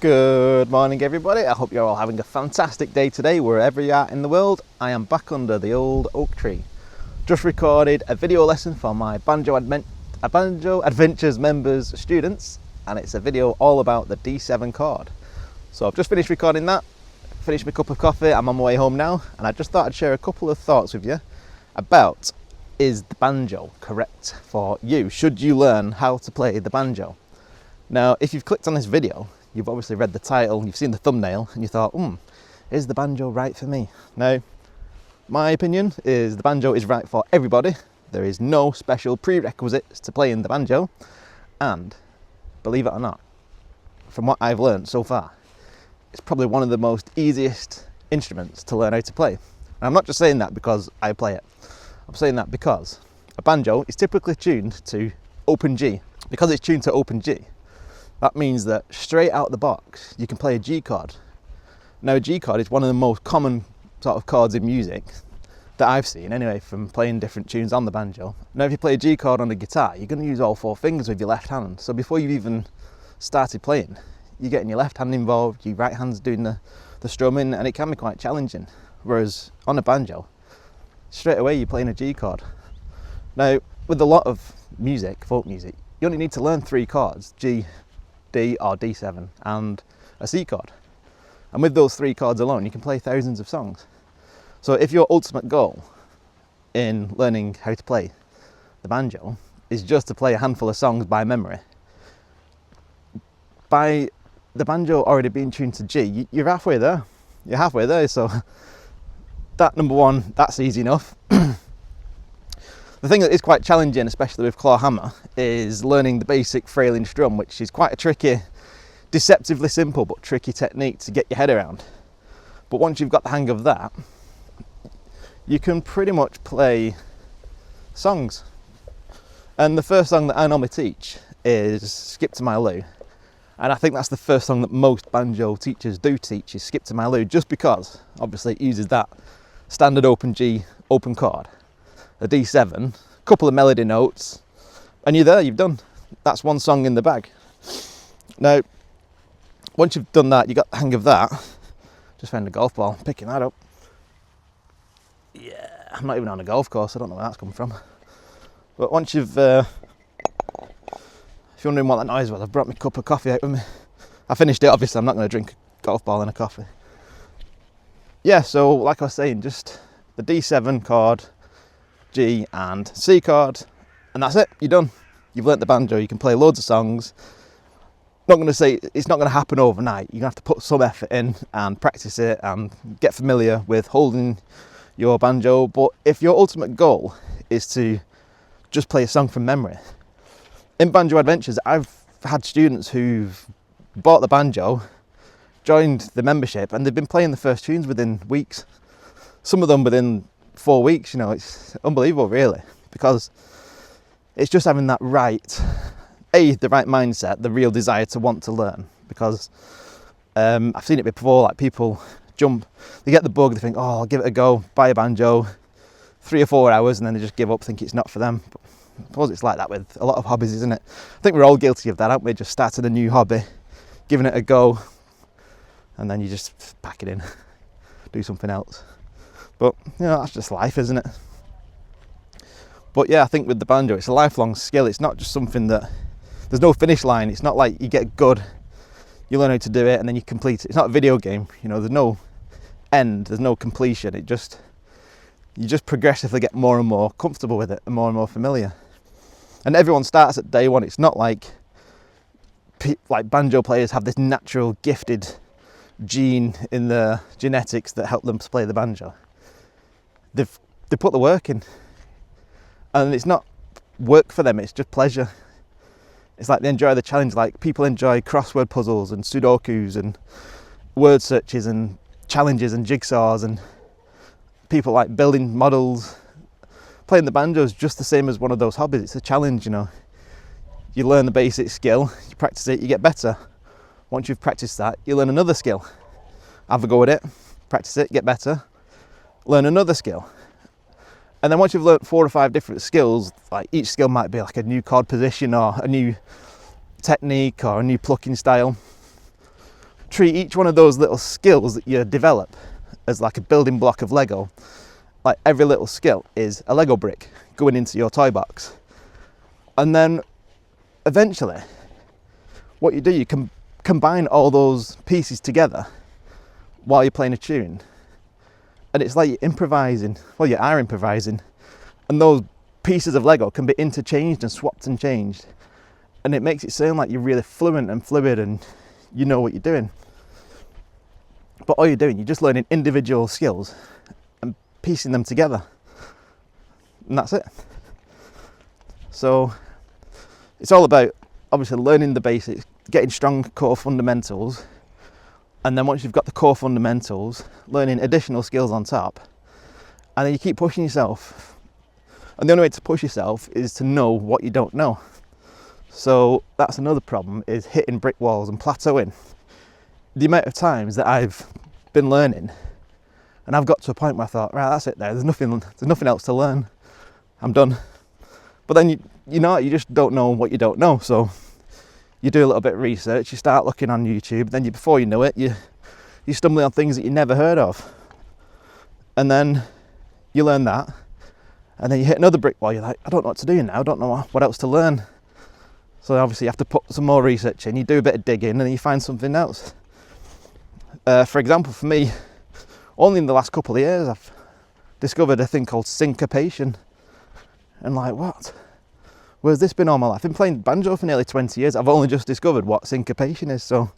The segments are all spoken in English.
Good morning everybody, I hope you're all having a fantastic day today wherever you are in the world. I am back under the old oak tree. Just recorded a video lesson for my Banjo Adventures members students, and it's a video all about the D7 chord. So I've just finished recording that, finished my cup of coffee, I'm on my way home now, and I just thought I'd share a couple of thoughts with you about, is the banjo correct for you? Should you learn how to play the banjo? Now if you've clicked on this video, you've obviously read the title, you've seen the thumbnail, and you thought, is the banjo right for me? Now, my opinion is the banjo is right for everybody. There is no special prerequisites to playing the banjo, and believe it or not, from what I've learned so far, it's probably one of the most easiest instruments to learn how to play. And I'm not just saying that because I play it. I'm saying that because a banjo is typically tuned to open G. Because it's tuned to open G, that means that straight out the box, you can play a G chord. Now a G chord is one of the most common sort of chords in music that I've seen anyway from playing different tunes on the banjo. Now if you play a G chord on a guitar, you're going to use all four fingers with your left hand. So before you've even started playing, you're getting your left hand involved, your right hand's doing the strumming, and it can be quite challenging. Whereas on a banjo, straight away you're playing a G chord. Now with a lot of music, folk music, you only need to learn three chords, G, D or D7 and a C chord, and with those three chords alone you can play thousands of songs. So if your ultimate goal in learning how to play the banjo is just to play a handful of songs by memory, by the banjo already being tuned to G, you're halfway there. You're halfway there, so that number one, that's easy enough. The thing that is quite challenging, especially with clawhammer, is learning the basic frailing strum, which is quite a tricky, deceptively simple but tricky technique to get your head around. But once you've got the hang of that, you can pretty much play songs. And the first song that I normally teach is Skip to My Lou. And I think that's the first song that most banjo teachers do teach, is Skip to My Lou, just because obviously it uses that standard open G open chord, a D7, a couple of melody notes, and you're there, you've done. That's one song in the bag. Now, once you've done that, you got the hang of that. Just found a golf ball, picking that up. Yeah, I'm not even on a golf course, I don't know where that's come from. But once you've, if you're wondering what that noise was, I've brought my cup of coffee out with me. I finished it, obviously, I'm not going to drink a golf ball and a coffee. Yeah, so like I was saying, just the D7 chord, G and C chord, and that's it, you're done. You've learnt the banjo, you can play loads of songs. Not going to say it's not going to happen overnight. You're going to have to put some effort in and practice it and get familiar with holding your banjo. But if your ultimate goal is to just play a song from memory, in Banjo Adventures I've had students who've bought the banjo, joined the membership, and they've been playing the first tunes within weeks. Some of them within 4 weeks, it's unbelievable really, because it's just having that the right mindset, the real desire to want to learn. Because I've seen it before, like people they get the bug, they think, oh, I'll give it a go, buy a banjo, 3 or 4 hours, and then they just give up, think it's not for them. But I suppose it's like that with a lot of hobbies, isn't it? I think we're all guilty of that, aren't we? Just starting a new hobby, giving it a go, and then you just pack it in, do something else. But, that's just life, isn't it? But yeah, I think with the banjo, it's a lifelong skill. It's not just something that, there's no finish line. It's not like you get good, you learn how to do it, and then you complete it. It's not a video game, there's no end, there's no completion. You just progressively get more and more comfortable with it and more familiar. And everyone starts at day one. It's not like banjo players have this natural gifted gene in their genetics that help them to play the banjo. They put the work in, and it's not work for them, it's just pleasure. It's like they enjoy the challenge. Like people enjoy crossword puzzles and sudokus and word searches and challenges and jigsaws, and people like building models. Playing the banjo is just the same as one of those hobbies. It's a challenge. You learn the basic skill, you practice it, you get better. Once you've practiced that, you learn another skill, have a go at it, practice it, get better, learn another skill. And then once you've learnt 4 or 5 different skills, like each skill might be like a new chord position or a new technique or a new plucking style. treat each one of those little skills that you develop as like a building block of Lego. Like every little skill is a Lego brick going into your toy box. And then eventually what you do, you can combine all those pieces together while you're playing a tune. And it's like you're improvising, well, you are improvising, and those pieces of Lego can be interchanged and swapped and changed. And it makes it sound like you're really fluent and fluid and you know what you're doing. But all you're doing, you're just learning individual skills and piecing them together. And that's it. So it's all about obviously learning the basics, getting strong core fundamentals, and then once you've got the core fundamentals, learning additional skills on top, and then you keep pushing yourself. And the only way to push yourself is to know what you don't know. So that's another problem, is hitting brick walls and plateauing. The amount of times that I've been learning and I've got to a point where I thought, right, that's it there, there's nothing else to learn, I'm done. But then you just don't know what you don't know. So you do a little bit of research, you start looking on YouTube, then before you know it, you're stumbling on things that you never heard of. And then you learn that, and then you hit another brick wall, you're like, I don't know what to do now, I don't know what else to learn. So obviously you have to put some more research in, you do a bit of digging, and then you find something else. For example, for me, only in the last couple of years, I've discovered a thing called syncopation. And like, what? Where's this been all my life? I've been playing banjo for nearly 20 years. I've only just discovered what syncopation is. So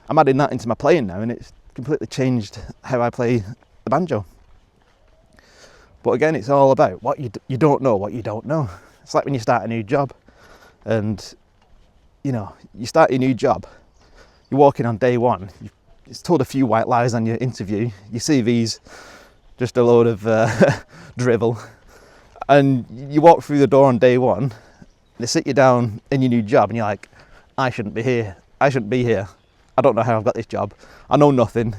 I'm adding that into my playing now, and it's completely changed how I play the banjo. But again, it's all about what you don't know what you don't know. It's like when you start a new job, and you start your new job, you're walking on day one, it's told a few white lies on your interview, your CV's just a load of drivel, and you walk through the door on day one, they sit you down in your new job, and you're like, I shouldn't be here, I don't know how I've got this job, I know nothing,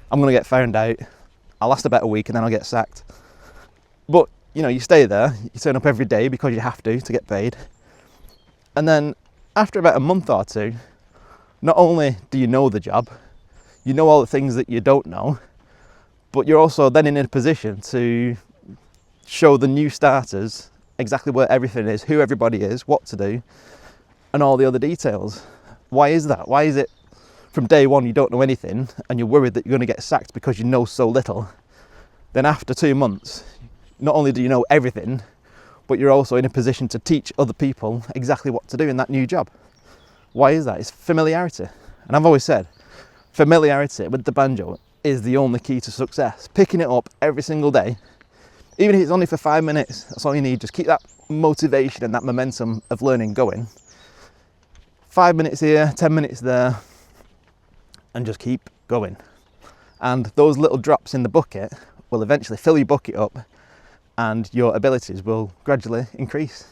I'm going to get found out, I'll last about a week and then I'll get sacked. But you stay there, you turn up every day because you have to get paid, and then after about a month or two, not only do you know the job, you know all the things that you don't know, but you're also then in a position to show the new starters exactly where everything is, who everybody is, what to do, and all the other details. Why is that? Why is it from day one you don't know anything and you're worried that you're going to get sacked because you know so little? Then after 2 months, not only do you know everything, but you're also in a position to teach other people exactly what to do in that new job. Why is that? It's familiarity. And I've always said, familiarity with the banjo is the only key to success. Picking it up every single day, even if it's only for 5 minutes, that's all you need. Just keep that motivation and that momentum of learning going. 5 minutes here, 10 minutes there, and just keep going. And those little drops in the bucket will eventually fill your bucket up, and your abilities will gradually increase.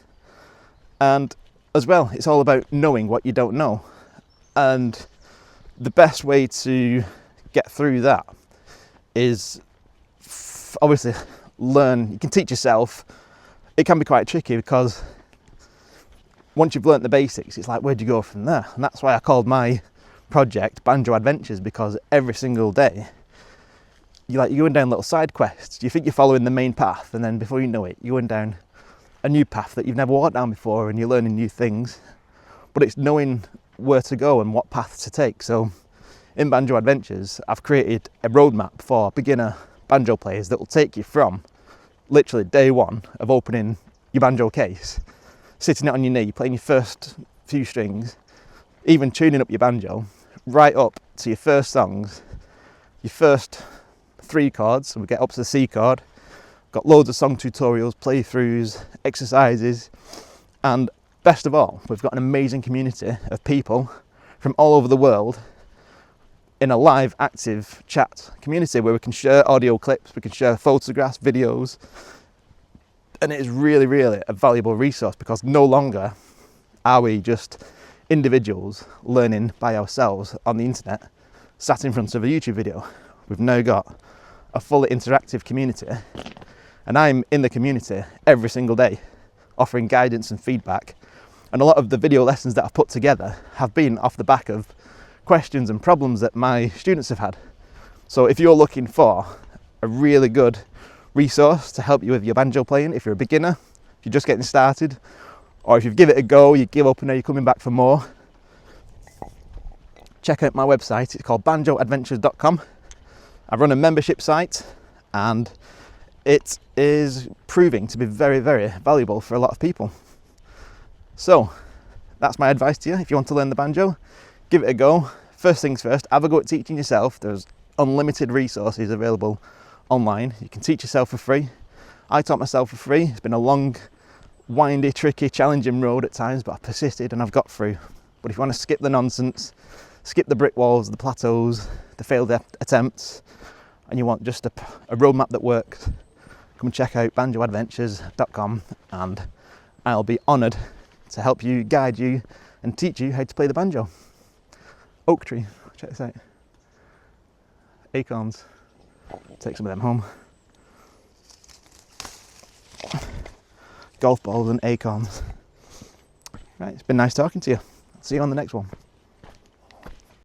And as well, it's all about knowing what you don't know. And the best way to get through that is obviously learn. You can teach yourself. It can be quite tricky because once you've learnt the basics, it's like, where do you go from there? And that's why I called my project Banjo Adventures, because every single day you're going down little side quests. You think you're following the main path, and then before you know it, you're going down a new path that you've never walked down before, and you're learning new things. But it's knowing where to go and what path to take. So in Banjo Adventures, I've created a roadmap for beginner banjo players that will take you from literally day one of opening your banjo case, sitting it on your knee, playing your first few strings, even tuning up your banjo, right up to your first songs, your first 3 chords, so we get up to the C chord, got loads of song tutorials, playthroughs, exercises, and best of all, we've got an amazing community of people from all over the world in a live, active chat community where we can share audio clips, we can share photographs, videos, and it is really, really a valuable resource, because no longer are we just individuals learning by ourselves on the internet, sat in front of a YouTube video. We've now got a fully interactive community, and I'm in the community every single day offering guidance and feedback, and a lot of the video lessons that I've put together have been off the back of questions and problems that my students have had. So if you're looking for a really good resource to help you with your banjo playing, if you're a beginner, if you're just getting started, or if you've given it a go, you give up and now you're coming back for more, check out my website. It's called banjoadventures.com. I run a membership site and it is proving to be very, very valuable for a lot of people. So that's my advice to you. If you want to learn the banjo, give it a go. First things first, have a go at teaching yourself. There's unlimited resources available online. You can teach yourself for free. I taught myself for free. It's been a long, windy, tricky, challenging road at times, but I've persisted and I've got through. But if you want to skip the nonsense, skip the brick walls, the plateaus, the failed attempts, and you want just a roadmap that works, come and check out banjoadventures.com and I'll be honoured to help you, guide you and teach you how to play the banjo. Oak tree, check this out. Acorns, take some of them home. Golf balls and acorns. Right, it's been nice talking to you. See you on the next one.